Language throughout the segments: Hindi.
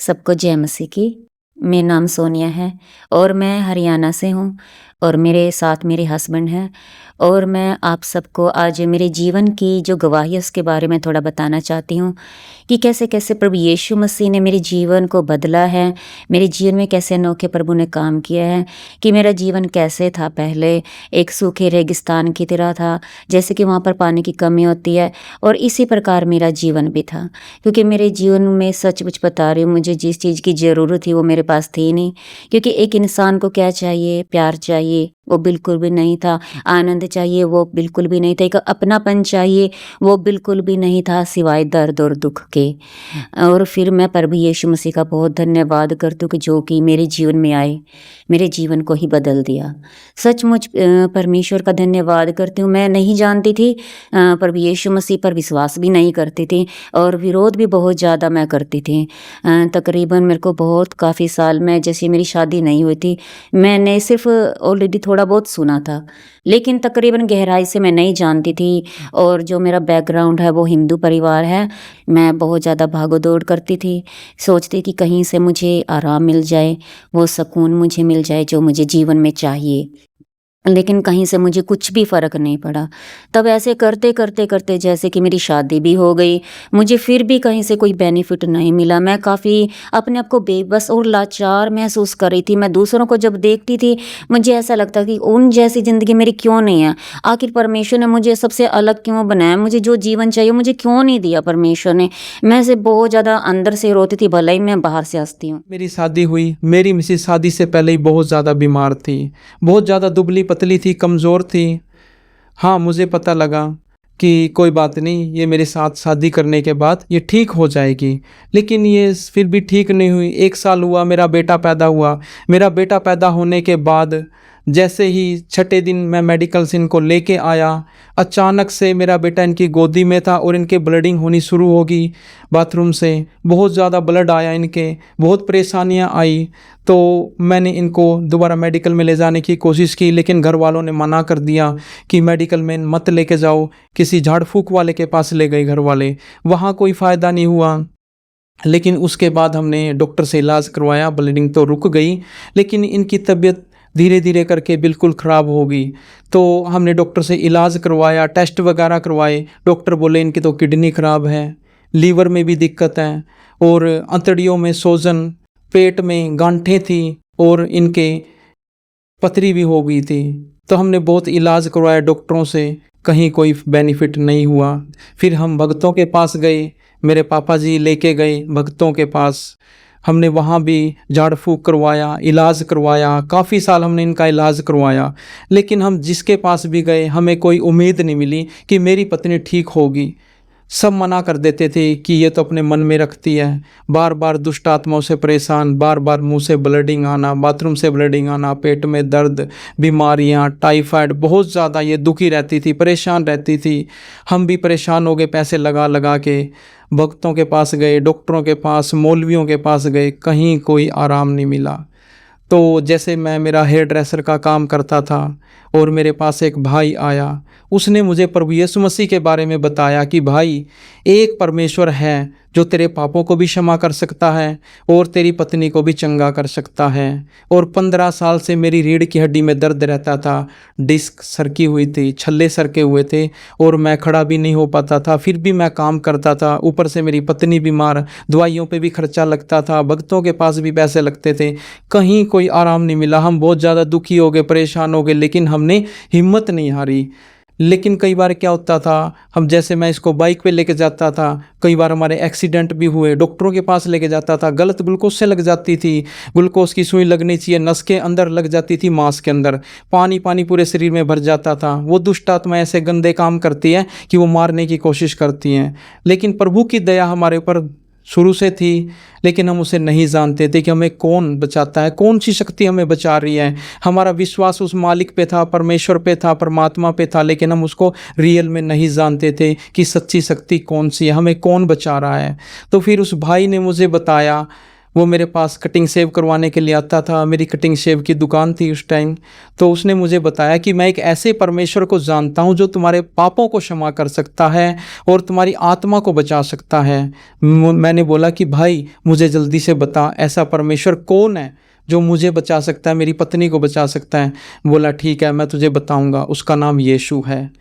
सबको जय मसीह की। मेरा नाम सोनिया है और मैं हरियाणा से हूँ और मेरे साथ मेरे हस्बैंड हैं और मैं आप सबको आज मेरे जीवन की जो गवाही है उसके बारे में थोड़ा बताना चाहती हूँ कि कैसे-कैसे प्रभु यीशु मसीह ने मेरे जीवन को बदला है। मेरे जीवन में कैसे अनोखे प्रभु ने काम किया है कि मेरा जीवन कैसे था पहले एक सूखे रेगिस्तान की तरह था, जैसे कि वहाँ पर पानी की कमी होती है और इसी प्रकार मेरा जीवन भी था। क्योंकि मेरे जीवन में सच-मुच बता रही हूँ मुझे जिस चीज़ की ज़रूरत थी वो मेरे पास थी नहीं। क्योंकि एक इंसान को क्या चाहिए? प्यार चाहिए, वो बिल्कुल भी नहीं था। आनंद चाहिए, वो बिल्कुल भी नहीं था। एक अपनापन चाहिए, वो बिल्कुल भी नहीं था सिवाय दर्द और दुःख के। और फिर मैं प्रभु यीशु मसीह का बहुत धन्यवाद करती हूँ कि जो कि मेरे जीवन में आए, मेरे जीवन को ही बदल दिया। सचमुच परमेश्वर का धन्यवाद करती हूँ। मैं नहीं जानती थी प्रभु यीशु मसीह पर विश्वास भी नहीं करती थी और विरोध भी बहुत ज़्यादा मैं करती थी। तकरीबन मेरे को बहुत काफ़ी साल में जैसे मेरी शादी नहीं हुई थी, मैंने सिर्फ़ ऑलरेडी थोड़ा बहुत सुना था, लेकिन तकरीबन गहराई से मैं नहीं जानती थी और जो मेरा बैकग्राउंड है वो हिंदू परिवार है। मैं बहुत ज़्यादा भागो-दौड़ करती थी, सोचती कि कहीं से मुझे आराम मिल जाए, वो सुकून मुझे मिल जाए जो मुझे जीवन में चाहिए। लेकिन कहीं से मुझे कुछ भी फ़र्क नहीं पड़ा। तब ऐसे करते जैसे कि मेरी शादी भी हो गई, मुझे फिर भी कहीं से कोई बेनिफिट नहीं मिला। मैं काफ़ी अपने आप को बेबस और लाचार महसूस कर रही थी। मैं दूसरों को जब देखती थी, मुझे ऐसा लगता कि उन जैसी ज़िंदगी मेरी क्यों नहीं है? आखिर परमेश्वर ने मुझे सबसे अलग क्यों बनाया? मुझे जो जीवन चाहिए मुझे क्यों नहीं दिया परमेश्वर ने? मैं ऐसे बहुत ज़्यादा अंदर से रोती थी, भले ही मैं बाहर से हँसती हूँ। मेरी शादी हुई। मेरी मिसेस शादी से पहले ही बहुत ज़्यादा बीमार थी, बहुत ज़्यादा दुबली पतली थी, कमज़ोर थी। हाँ, मुझे पता लगा कि कोई बात नहीं, ये मेरे साथ शादी करने के बाद ये ठीक हो जाएगी, लेकिन ये फिर भी ठीक नहीं हुई। 1 साल हुआ, मेरा बेटा पैदा हुआ। मेरा बेटा पैदा होने के बाद जैसे ही छठे दिन मैं मेडिकल से इनको लेके आया, अचानक से मेरा बेटा इनकी गोदी में था और इनके ब्लीडिंग होनी शुरू हो गई बाथरूम से। बहुत ज़्यादा ब्लड आया इनके, बहुत परेशानियां आई। तो मैंने इनको दोबारा मेडिकल में ले जाने की कोशिश की, लेकिन घर वालों ने मना कर दिया कि मेडिकल में मत लेके जाओ। किसी झाड़ फूक वाले के पास ले गए घर वाले, वहाँ कोई फ़ायदा नहीं हुआ। लेकिन उसके बाद हमने डॉक्टर से इलाज करवाया, ब्लीडिंग तो रुक गई, लेकिन इनकी तबीयत धीरे धीरे करके बिल्कुल ख़राब हो गई। तो हमने डॉक्टर से इलाज करवाया, टेस्ट वगैरह करवाए। डॉक्टर बोले इनकी तो किडनी ख़राब है, लीवर में भी दिक्कत है और अंतड़ियों में सोजन, पेट में गांठें थी और इनके पथरी भी हो गई थी। तो हमने बहुत इलाज करवाया डॉक्टरों से, कहीं कोई बेनिफिट नहीं हुआ। फिर हम भक्तों के पास गए, मेरे पापा जी लेके गए भक्तों के पास। हमने वहाँ भी झाड़ फूक करवाया, इलाज करवाया, काफ़ी साल हमने इनका इलाज करवाया। लेकिन हम जिसके पास भी गए, हमें कोई उम्मीद नहीं मिली कि मेरी पत्नी ठीक होगी। सब मना कर देते थे कि ये तो अपने मन में रखती है, बार बार दुष्ट आत्माओं से परेशान, बार बार मुंह से ब्लीडिंग आना, बाथरूम से ब्लीडिंग आना, पेट में दर्द, बीमारियां, टाइफाइड, बहुत ज़्यादा ये दुखी रहती थी, परेशान रहती थी। हम भी परेशान हो गए, पैसे लगा लगा के भक्तों के पास गए, डॉक्टरों के पास, मौलवियों के पास गए, कहीं कोई आराम नहीं मिला। तो जैसे मैं मेरा हेयर ड्रेसर का काम करता था और मेरे पास एक भाई आया, उसने मुझे प्रभु यीशु मसीह के बारे में बताया कि भाई, एक परमेश्वर है जो तेरे पापों को भी क्षमा कर सकता है और तेरी पत्नी को भी चंगा कर सकता है। और 15 साल से मेरी रीढ़ की हड्डी में दर्द रहता था, डिस्क सरकी हुई थी, छल्ले सरके हुए थे और मैं खड़ा भी नहीं हो पाता था। फिर भी मैं काम करता था, ऊपर से मेरी पत्नी बीमार, दवाइयों पे भी खर्चा लगता था, भक्तों के पास भी पैसे लगते थे, कहीं कोई आराम नहीं मिला। हम बहुत ज़्यादा दुखी हो गए, परेशान हो गए, लेकिन हमने हिम्मत नहीं हारी। लेकिन कई बार क्या होता था, हम जैसे मैं इसको बाइक पे लेके जाता था, कई बार हमारे एक्सीडेंट भी हुए, डॉक्टरों के पास लेके जाता था, गलत ग्लूकोज से लग जाती थी, ग्लूकोज की सुई लगनी चाहिए, नस के अंदर लग जाती थी, मांस के अंदर पानी पानी पूरे शरीर में भर जाता था। वो दुष्ट आत्मा ऐसे गंदे काम करती है कि वो मारने की कोशिश करती हैं। लेकिन प्रभु की दया हमारे ऊपर शुरू से थी, लेकिन हम उसे नहीं जानते थे कि हमें कौन बचाता है, कौन सी शक्ति हमें बचा रही है। हमारा विश्वास उस मालिक पे था, परमेश्वर पे था, परमात्मा पे था, लेकिन हम उसको रियल में नहीं जानते थे कि सच्ची शक्ति कौन सी है, हमें कौन बचा रहा है। तो फिर उस भाई ने मुझे बताया, वो मेरे पास कटिंग शेव करवाने के लिए आता था। मेरी कटिंग शेव की दुकान थी उस टाइम। तो उसने मुझे बताया कि मैं एक ऐसे परमेश्वर को जानता हूँ जो तुम्हारे पापों को क्षमा कर सकता है और तुम्हारी आत्मा को बचा सकता है। मैंने बोला कि भाई मुझे जल्दी से बता, ऐसा परमेश्वर कौन है जो मुझे बचा सकता है, मेरी पत्नी को बचा सकता है। बोला ठीक है, मैं तुझे बताऊँगा, उसका नाम यीशु है।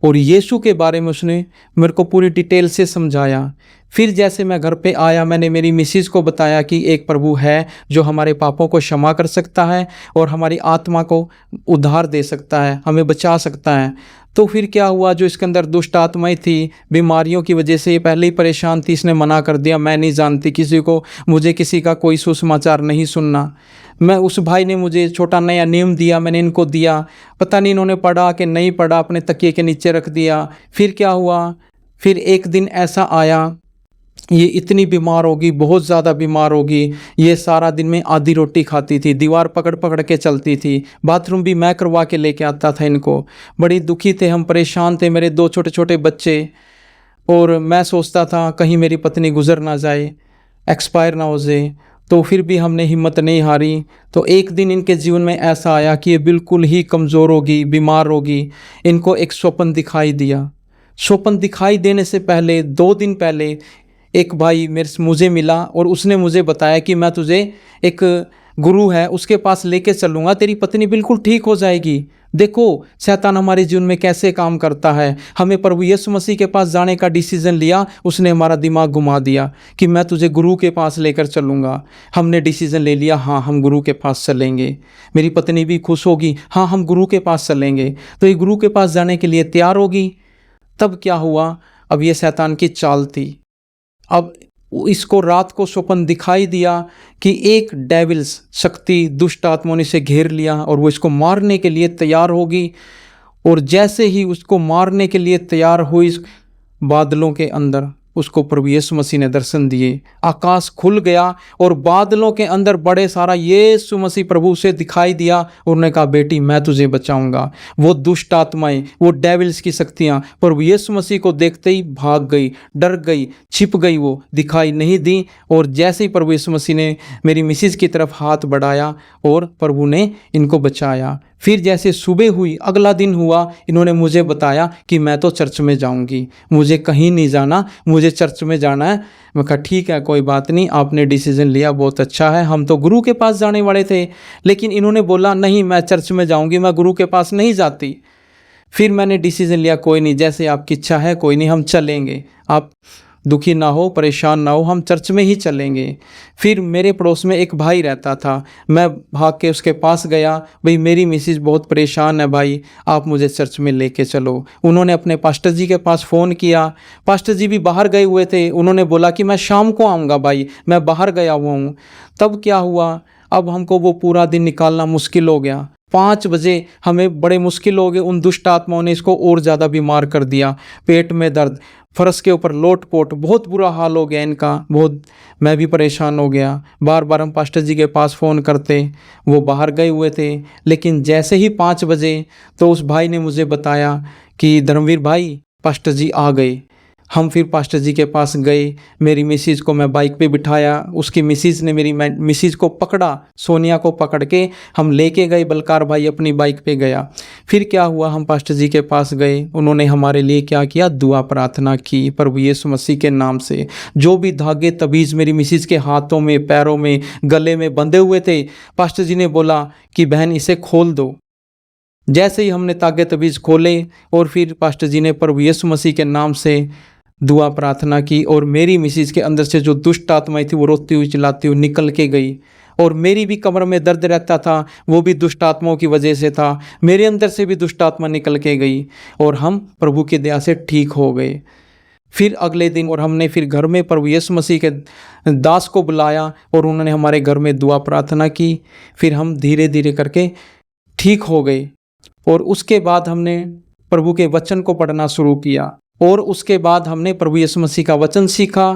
और यीशु के बारे में उसने मेरे को पूरी डिटेल से समझाया। फिर जैसे मैं घर पे आया, मैंने मेरी मिसिज़ को बताया कि एक प्रभु है जो हमारे पापों को क्षमा कर सकता है और हमारी आत्मा को उद्धार दे सकता है, हमें बचा सकता है। तो फिर क्या हुआ, जो इसके अंदर दुष्ट आत्माएं थी, बीमारियों की वजह से ये पहले ही परेशान थी, इसने मना कर दिया, मैं नहीं जानती किसी को, मुझे किसी का कोई सुसमाचार नहीं सुनना। मैं उस भाई ने मुझे छोटा नया नियम दिया, मैंने इनको दिया, पता नहीं इन्होंने पढ़ा कि नहीं पढ़ा, अपने तकिए के नीचे रख दिया। फिर क्या हुआ, फिर एक दिन ऐसा आया, ये इतनी बीमार होगी, बहुत ज़्यादा बीमार होगी। ये सारा दिन में आधी रोटी खाती थी, दीवार पकड़ पकड़ के चलती थी, बाथरूम भी मैं करवा के लेके आता था इनको। बड़ी दुखी थे हम, परेशान थे, मेरे 2 छोटे छोटे बच्चे। और मैं सोचता था कहीं मेरी पत्नी गुजर ना जाए, एक्सपायर ना हो जाए। तो फिर भी हमने हिम्मत नहीं हारी। तो एक दिन इनके जीवन में ऐसा आया कि ये बिल्कुल ही कमज़ोर होगी, बीमार होगी। इनको एक स्वप्न दिखाई दिया। स्वप्न दिखाई देने से पहले 2 दिन पहले एक भाई मुझे मिला और उसने मुझे बताया कि मैं तुझे एक गुरु है उसके पास लेके चलूँगा, तेरी पत्नी बिल्कुल ठीक हो जाएगी। देखो शैतान हमारे जीवन में कैसे काम करता है। हमें प्रभु यीशु मसीह के पास जाने का डिसीजन लिया, उसने हमारा दिमाग घुमा दिया कि मैं तुझे गुरु के पास लेकर चलूँगा। हमने डिसीजन ले लिया, हाँ हम गुरु के पास चलेंगे। मेरी पत्नी भी खुश होगी, हाँ हम गुरु के पास चलेंगे। तो ये गुरु के पास जाने के लिए तैयार होगी। तब क्या हुआ, अब ये शैतान की चाल थी। अब इसको रात को स्वप्न दिखाई दिया कि एक डेविल्स शक्ति, दुष्ट आत्मा ने इसे घेर लिया और वो इसको मारने के लिए तैयार होगी। और जैसे ही उसको मारने के लिए तैयार हुई, बादलों के अंदर उसको प्रभु यीशु मसीह ने दर्शन दिए। आकाश खुल गया और बादलों के अंदर बड़े सारा यीशु मसीह प्रभु से दिखाई दिया। और उन्होंने कहा बेटी मैं तुझे बचाऊंगा। वो दुष्ट आत्माएं, वो डेविल्स की शक्तियां प्रभु यीशु मसीह को देखते ही भाग गई, डर गई, छिप गई, वो दिखाई नहीं दी। और जैसे ही प्रभु यीशु मसीह ने मेरी मिसिज की तरफ हाथ बढ़ाया और प्रभु ने इनको बचाया। फिर जैसे सुबह हुई, अगला दिन हुआ, इन्होंने मुझे बताया कि मैं तो चर्च में जाऊंगी, मुझे कहीं नहीं जाना, मुझे चर्च में जाना है। मैं कहा ठीक है, कोई बात नहीं, आपने डिसीजन लिया, बहुत अच्छा है। हम तो गुरु के पास जाने वाले थे, लेकिन इन्होंने बोला नहीं मैं चर्च में जाऊंगी, मैं गुरु के पास नहीं जाती। फिर मैंने डिसीजन लिया, कोई नहीं, जैसे आपकी इच्छा है, कोई नहीं, हम चलेंगे, आप दुखी ना हो, परेशान ना हो, हम चर्च में ही चलेंगे। फिर मेरे पड़ोस में एक भाई रहता था, मैं भाग के उसके पास गया, भाई मेरी मिसिज बहुत परेशान है भाई, आप मुझे चर्च में लेके चलो। उन्होंने अपने पास्टर जी के पास फ़ोन किया, पास्टर जी भी बाहर गए हुए थे। उन्होंने बोला कि मैं शाम को आऊँगा भाई, मैं बाहर गया हुआ हूँ। तब क्या हुआ, अब हमको वो पूरा दिन निकालना मुश्किल हो गया। 5 बजे हमें बड़े मुश्किल हो गए। उन दुष्ट आत्माओं ने इसको और ज़्यादा बीमार कर दिया, पेट में दर्द, फर्श के ऊपर लोटपोट, बहुत बुरा हाल हो गया इनका। बहुत मैं भी परेशान हो गया। बार बार हम पास्टर जी के पास फ़ोन करते, वो बाहर गए हुए थे। लेकिन जैसे ही 5 बजे तो उस भाई ने मुझे बताया कि धर्मवीर भाई पास्टर जी आ गए। हम फिर पास्टर जी के पास गए। मेरी मिसिज़ को मैं बाइक पे बिठाया, उसकी मिसिज़ ने मेरी मिसिज़ को पकड़ा, सोनिया को पकड़ के हम लेके गए। बलकार भाई अपनी बाइक पे गया। फिर क्या हुआ, हम पास्टर जी के पास गए, उन्होंने हमारे लिए क्या किया, दुआ प्रार्थना की प्रभु यीशु मसीह के नाम से। जो भी धागे तबीज़ मेरी मिसिज़ के हाथों में, पैरों में, गले में बंधे हुए थे, पास्टर जी ने बोला कि बहन इसे खोल दो। जैसे ही हमने तागे तबीज़ खोले और फिर पास्टर जी ने प्रभु यीशु मसीह के नाम से दुआ प्रार्थना की और मेरी मिसिज़ के अंदर से जो दुष्ट आत्माएं थी वो रोती हुई चिल्लाती हुई निकल के गई। और मेरी भी कमर में दर्द रहता था, वो भी दुष्ट आत्माओं की वजह से था। मेरे अंदर से भी दुष्ट आत्मा निकल के गई और हम प्रभु की दया से ठीक हो गए। फिर अगले दिन और हमने फिर घर में प्रभु यीशु मसीह के दास को बुलाया और उन्होंने हमारे घर में दुआ प्रार्थना की। फिर हम धीरे धीरे करके ठीक हो गए। और उसके बाद हमने प्रभु के वचन को पढ़ना शुरू किया और उसके बाद हमने प्रभु यीशु मसीह का वचन सीखा।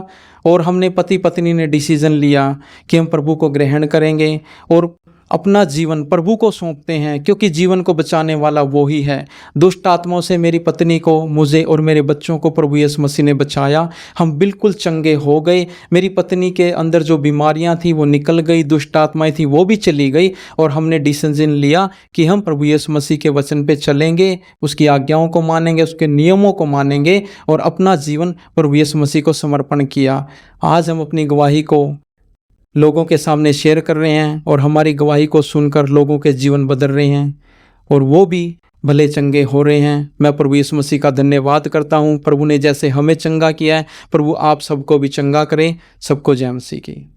और हमने पति पत्नी ने डिसीज़न लिया कि हम प्रभु को ग्रहण करेंगे और अपना जीवन प्रभु को सौंपते हैं, क्योंकि जीवन को बचाने वाला वो ही है। दुष्ट आत्माओं से मेरी पत्नी को, मुझे और मेरे बच्चों को प्रभु यीशु मसीह ने बचाया। हम बिल्कुल चंगे हो गए। मेरी पत्नी के अंदर जो बीमारियां थी वो निकल गई, दुष्ट आत्माएं थी वो भी चली गई, और हमने डिसीजन लिया कि हम प्रभु यीशु मसीह के वचन पे चलेंगे, उसकी आज्ञाओं को मानेंगे, उसके नियमों को मानेंगे और अपना जीवन प्रभु यीशु मसीह को समर्पण किया। आज हम अपनी गवाही को लोगों के सामने शेयर कर रहे हैं और हमारी गवाही को सुनकर लोगों के जीवन बदल रहे हैं और वो भी भले चंगे हो रहे हैं। मैं प्रभु यीशु मसीह का धन्यवाद करता हूँ। प्रभु ने जैसे हमें चंगा किया है, प्रभु आप सबको भी चंगा करें। सबको जय मसीह की।